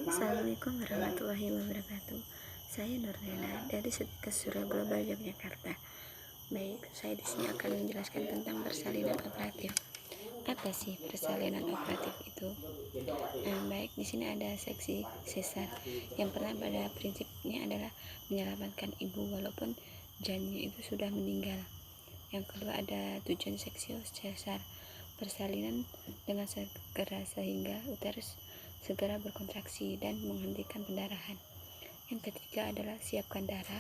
Assalamualaikum warahmatullahi wabarakatuh. Saya Nurlela dari Setkes Surya Global Yogyakarta. Baik, saya di sini akan menjelaskan tentang persalinan operatif. Apa sih persalinan operatif itu? Baik, di sini ada seksi sesar. Yang pertama pada prinsipnya adalah menyelamatkan ibu walaupun janinnya itu sudah meninggal. Yang kedua ada tujuan seksio sesar, persalinan dengan segera sehingga uterus segera berkontraksi dan menghentikan pendarahan. Yang ketiga adalah siapkan darah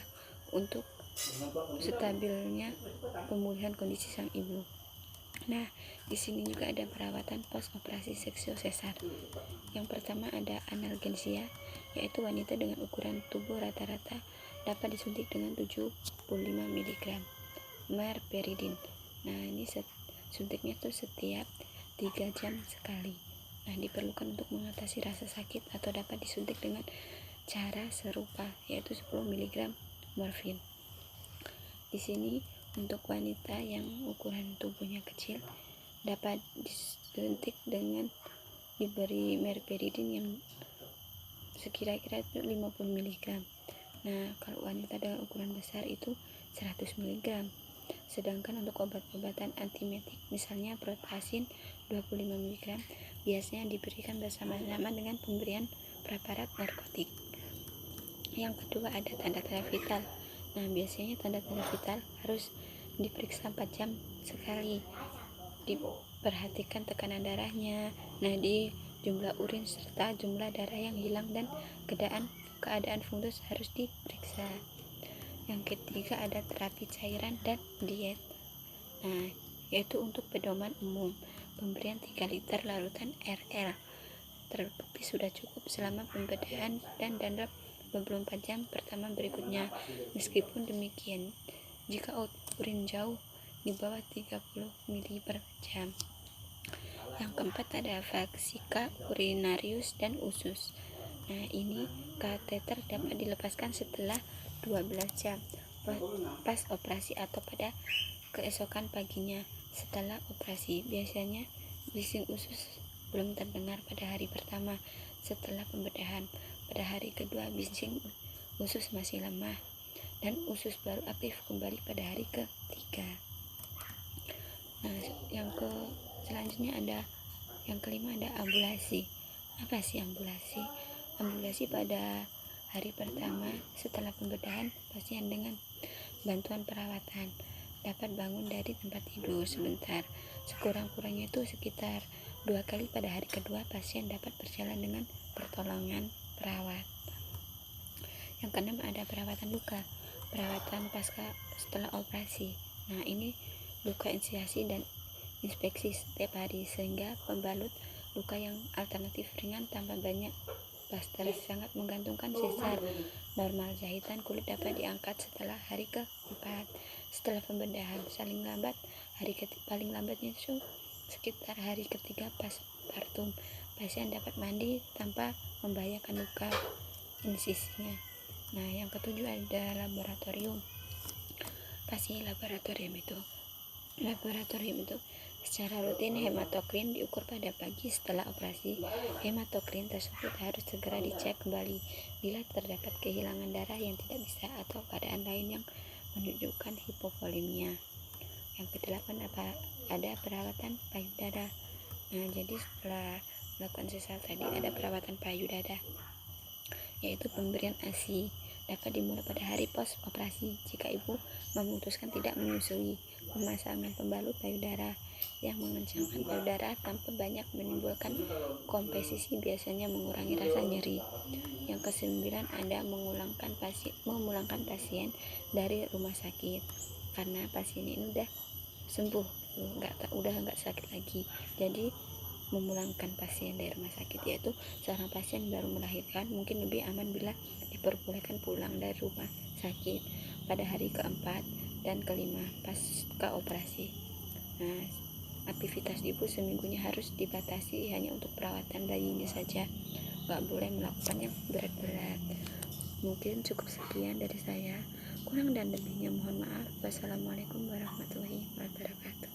untuk stabilnya pemulihan kondisi sang ibu. Nah, di sini juga ada perawatan post operasi seksio sesar. Yang pertama ada analgesia, yaitu wanita dengan ukuran tubuh rata-rata dapat disuntik dengan 75 mg merperidin. Nah, ini suntiknya tuh setiap 3 jam sekali. Nah, diperlukan untuk mengatasi rasa sakit atau dapat disuntik dengan cara serupa, yaitu 10 mg morfin. Di sini untuk wanita yang ukuran tubuhnya kecil dapat disuntik dengan diberi merperidin yang sekira-kira 50 mg. Nah, kalau wanita dengan ukuran besar itu 100 mg. Sedangkan untuk obat-obatan antiemetik misalnya prostasin 25 mg biasanya diberikan bersama-sama dengan pemberian preparat narkotik. Yang kedua ada tanda-tanda vital. Nah, biasanya tanda-tanda vital harus diperiksa 4 jam sekali. Diperhatikan tekanan darahnya, nadi, jumlah urin serta jumlah darah yang hilang dan keadaan fundus harus diperiksa. Yang ketiga ada terapi cairan dan diet. Nah, yaitu untuk pedoman umum, pemberian 3 liter larutan RL terbukti sudah cukup selama pembedahan dan dandruff 24 jam pertama berikutnya. Meskipun demikian, jika urin jauh di bawah 30 ml per jam. Yang keempat ada vaksika urinarius dan usus. Nah, ini kateter dapat dilepaskan setelah 12 jam pas operasi atau pada keesokan paginya setelah operasi. Biasanya bising usus belum terdengar pada hari pertama setelah pembedahan. Pada hari kedua bising usus masih lemah dan usus baru aktif kembali pada hari ketiga. Nah, selanjutnya ada yang kelima ada ambulasi. Apa sih ambulasi? Ambulasi pada hari pertama setelah pembedahan, pasien dengan bantuan perawatan dapat bangun dari tempat tidur sebentar. Sekurang-kurangnya itu sekitar 2 kali pada hari kedua pasien dapat berjalan dengan pertolongan perawat. Yang keenam ada perawatan luka, perawatan pasca setelah operasi. Nah, ini luka inisiasi dan inspeksi setiap hari sehingga pembalut luka yang alternatif ringan tanpa banyak plaster sangat menggantungkan sesar. Normal jahitan kulit dapat diangkat setelah hari keempat setelah pembedahan. Paling lambatnya itu sekitar hari ketiga postpartum pasien dapat mandi tanpa membahayakan luka insisinya. Nah, yang ketujuh ada laboratorium. Pasti laboratorium itu secara rutin hematokrin diukur pada pagi setelah operasi. Hematokrin tersebut harus segera dicek kembali bila terdapat kehilangan darah yang tidak bisa atau keadaan lain yang menunjukkan hipovolemia. Yang kedelapan ada perawatan payudara. Nah, jadi setelah melakukan sesar tadi ada perawatan payudara, yaitu pemberian ASI dapat dimulai pada hari pos operasi jika ibu memutuskan tidak menyusui. Pemasangan pembalut payudara yang mengencangkan payudara tanpa banyak menimbulkan kompresisi biasanya mengurangi rasa nyeri. Yang kesembilan ada memulangkan pasien dari rumah sakit karena pasien ini udah sembuh, udah nggak sakit lagi. Jadi memulangkan pasien dari rumah sakit, yaitu seorang pasien baru melahirkan mungkin lebih aman bila diperbolehkan pulang dari rumah sakit pada hari keempat dan kelima pasca operasi. Nah, aktivitas ibu seminggunya harus dibatasi hanya untuk perawatan bayinya saja, nggak boleh melakukan yang berat-berat. Mungkin cukup sekian dari saya, kurang dan lebihnya mohon maaf. Wassalamualaikum warahmatullahi wabarakatuh.